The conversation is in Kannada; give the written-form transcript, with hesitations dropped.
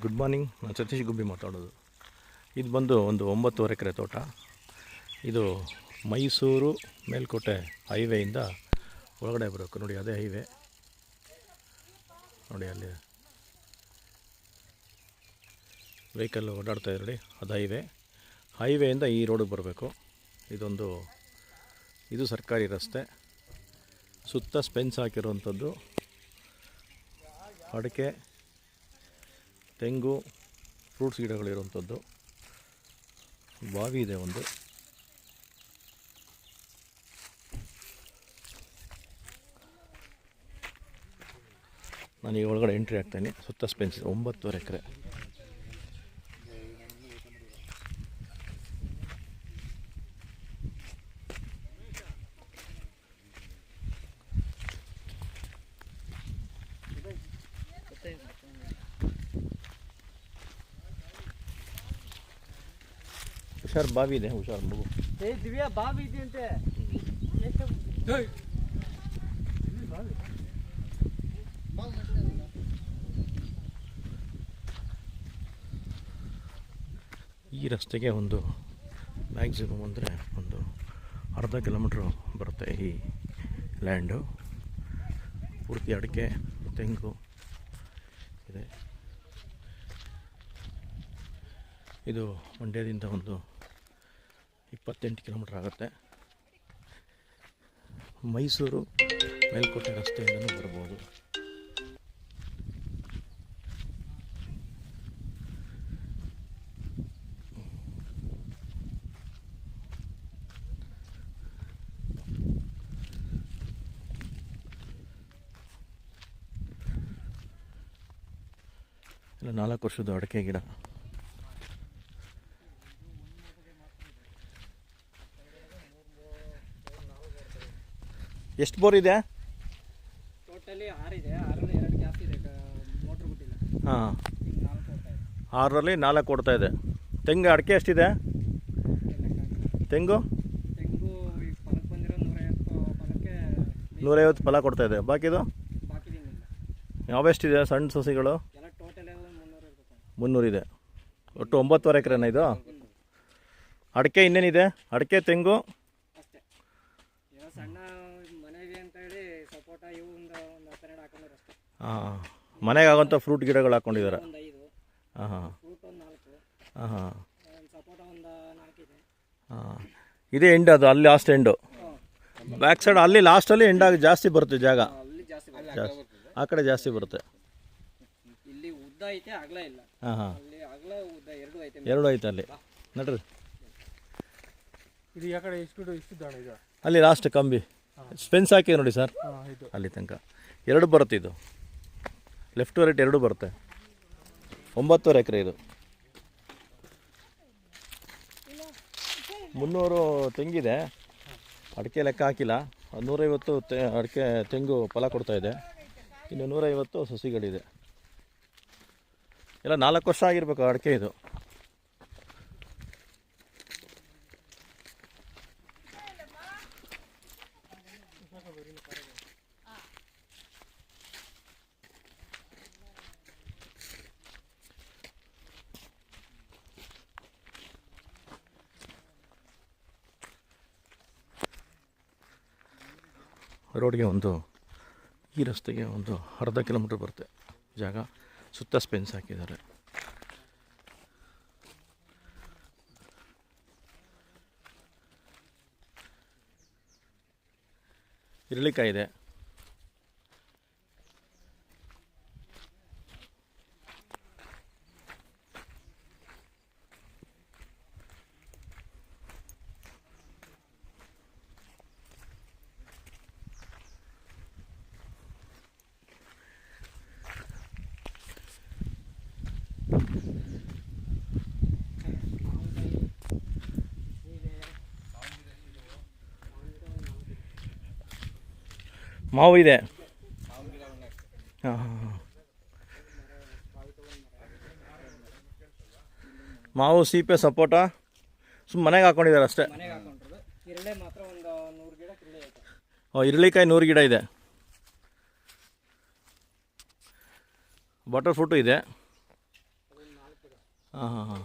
ಗುಡ್ ಮಾರ್ನಿಂಗ್, ನಾನು ಸತೀಶ್ ಗುಬ್ಬಿ ಮಾತಾಡೋದು. ಇದು ಬಂದು ಒಂದು 9.5 ಎಕರೆ ತೋಟ. ಇದು ಮೈಸೂರು ಮೇಲ್ಕೋಟೆ ಹೈವೇಯಿಂದ ಒಳಗಡೆ ಬರಬೇಕು. ನೋಡಿ, ಅದೇ ಹೈವೇ. ನೋಡಿ, ಅಲ್ಲಿ ವೆಹಿಕಲ್ ಓಡಾಡ್ತಾ ಇದೆ ನೋಡಿ, ಅದು ಹೈವೇಯಿಂದ ಈ ರೋಡಿಗೆ ಬರಬೇಕು. ಇದು ಸರ್ಕಾರಿ ರಸ್ತೆ. ಸುತ್ತ ಸ್ಪೆನ್ಸ್ ಹಾಕಿರುವಂಥದ್ದು. ಅಡಿಕೆ, ತೆಂಗು, ಫ್ರೂಟ್ಸ್ ಗಿಡಗಳಿರುವಂಥದ್ದು. ಬಾವಿ ಇದೆ ಒಂದು. ನಾನು ಈ ಒಳಗಡೆ ಎಂಟ್ರಿ ಆಗ್ತಾನೆ. ಸುತ್ತ ಸ್ಪೆನ್ಸ್ 9.5 ಎಕರೆ. ಹುಷಾರು, ಬಾವಿ ಇದೆ, ಹುಷಾರು ಮಗು. ದಿವ್ಯಾ ಬಾವಿ ಇದೆ ಅಂತೆ. ಈ ರಸ್ತೆಗೆ ಒಂದು ಮ್ಯಾಕ್ಸಿಮಮ್ ಅಂದರೆ ಒಂದು ಅರ್ಧ ಕಿಲೋಮೀಟ್ರು ಬರುತ್ತೆ. ಈ ಲ್ಯಾಂಡು ಪೂರ್ತಿ ಅಡಿಕೆ, ತೆಂಗು ಇದೆ. ಇದು ಮಂಡ್ಯದಿಂದ ಒಂದು 28 ಕಿಲೋಮೀಟ್ರ್ ಆಗುತ್ತೆ. ಮೈಸೂರು ಮೇಲ್ಕೋಟೆ ರಸ್ತೆಯಿಂದಲೂ ಬರ್ಬೋದು. ಇಲ್ಲ 4 ವರ್ಷದ ಅಡಿಕೆ ಗಿಡ. ಎಷ್ಟು ಬೋರ್ ಇದೆ? ಟೋಟಲಿ 6 ಇದೆ. 6ರಲ್ಲಿ 2 ಗ್ಯಾಪ್ ಇದೆ, ಮೋಟ್ರ್ ಬಿಟ್ಟಿಲ್ಲ. ಹಾಂ, 4 ಕೊಡ್ತಾ ಇದೆ. 6ರಲ್ಲಿ 4 ಕೊಡ್ತಾ ಇದೆ. ತೆಂಗು, ಅಡಿಕೆ ಎಷ್ಟಿದೆ? ತೆಂಗು ಈಗ ಫಲಕ್ಕೆ ಬಂದಿರೋ 150 ಫಲಕ್ಕೆ 150 ಫಲ ಕೊಡ್ತಾ ಇದೆ. ಬಾಕಿದು ಬಾಕಿದೇನಿಲ್ಲ. ಯಾವೆಷ್ಟಿದೆ ಸಣ್ಣ ಸಸಿಗಳು? ಎಲ್ಲ ಟೋಟಲ್ 300 ಇರ್ಬೇಕು. 300 ಇದೆ. ಒಟ್ಟು 9.5 ಎಕರೆನಾ ಇದು? ಅಡಿಕೆ ಇನ್ನೇನಿದೆ? ಅಡಿಕೆ, ತೆಂಗು ಅಷ್ಟೇ. ಈಗ ಸಣ್ಣ ಮನೆಗೆ ಅಂತ ಹೇಳಿ ಸಪೋಟ ಇವು ಒಂದು 12 ಹಾಕೊಂಡಿರೋ ಅಷ್ಟೇ. ಹಾಂ, ಮನೆಗೆ ಆಗೋಂಥ ಫ್ರೂಟ್ ಗಿಡಗಳು ಹಾಕ್ಕೊಂಡಿದ್ದಾರೆ. ಒಂದು 5. ಹಾಂ ಹಾಂ, ಫ್ರೂಟ್ ಒಂದು 4. ಹಾಂ, ಸಪೋಟ ಒಂದು 4 ಇದೆ. ಹಾಂ. ಇದೇ ಎಂಡ್, ಅದು ಅಲ್ಲಿ ಲಾಸ್ಟ್ ಎಂಡು. ಬ್ಯಾಕ್ ಸೈಡ್ ಅಲ್ಲಿ ಲಾಸ್ಟಲ್ಲಿ ಎಂಡಾಗಿ ಜಾಸ್ತಿ ಬರುತ್ತೆ ಜಾಗ. ಅಲ್ಲಿ ಜಾಸ್ತಿ ಆ ಕಡೆ ಜಾಸ್ತಿ ಬರುತ್ತೆ. ಇಲ್ಲಿ ಉದ್ದ ಐತೆ, ಅಗಲ ಇಲ್ಲ. ಹಾಂ ಹಾಂ, ಅಲ್ಲಿ ಅಗಲ ಉದ್ದ 2 ಐತೆ. 2 ಐತೆ ಅಲ್ಲಿ. ನಡ್ರಿ, ಇದು ಯಾ ಕಡೆ ಇಷ್ಟು ದಾಣ ಇದೆ. ಅಲ್ಲಿ ಲಾಸ್ಟ್ ಕಂಬಿ ಸ್ಪೆನ್ಸ್ ಹಾಕಿ ನೋಡಿ ಸರ್, ಅಲ್ಲಿ ತನಕ 2 ಬರುತ್ತೆ. ಇದು ಲೆಫ್ಟ್ ಟು ರೈಟ್ 2 ಬರುತ್ತೆ. 9.5 ಎಕರೆ ಇದು. 300 ತೆಂಗಿದೆ. ಅಡಿಕೆ ಲೆಕ್ಕ ಹಾಕಿಲ್ಲ. 150 ಅಡಿಕೆ ತೆಂಗು ಫಲ ಕೊಡ್ತಾ ಇದೆ. ಇನ್ನು 150 ಸಸಿಗಳಿದೆ. ಎಲ್ಲ 4 ವರ್ಷ ಆಗಿರ್ಬೇಕು ಅಡಿಕೆ ಇದು. ರೋಡ್ಗೆ ಈ ರಸ್ತೆಗೆ ಒಂದು ಅರ್ಧ ಕಿಲೋಮೀಟ್ರ್ ಬರುತ್ತೆ ಜಾಗ. ಸುತ್ತ ಸ್ಪೆನ್ಸ್ ಹಾಕಿದ್ದಾರೆ. ಇರಳಿಕಾಯಿ ಇದೆ. ಮಾವು ಇದೆ. ಹಾಂ ಹಾಂ, ಮಾವು, ಸೀಪೆ, ಸಪೋಟ ಸುಮ್ಮನೆ ಮನೆಗೆ ಹಾಕೊಂಡಿದ್ದಾರೆ ಅಷ್ಟೇ. ಕಿರಳೆ ಮಾತ್ರ ಒಂದು 100 ಗಿಡ ಕಿರಳೆ ಐತೆ. ಇರಳಿಕಾಯಿ 100 ಗಿಡ ಇದೆ. ಬಟರ್ ಫ್ರೂಟು ಇದೆ. ಹಾಂ ಹಾಂ ಹಾಂ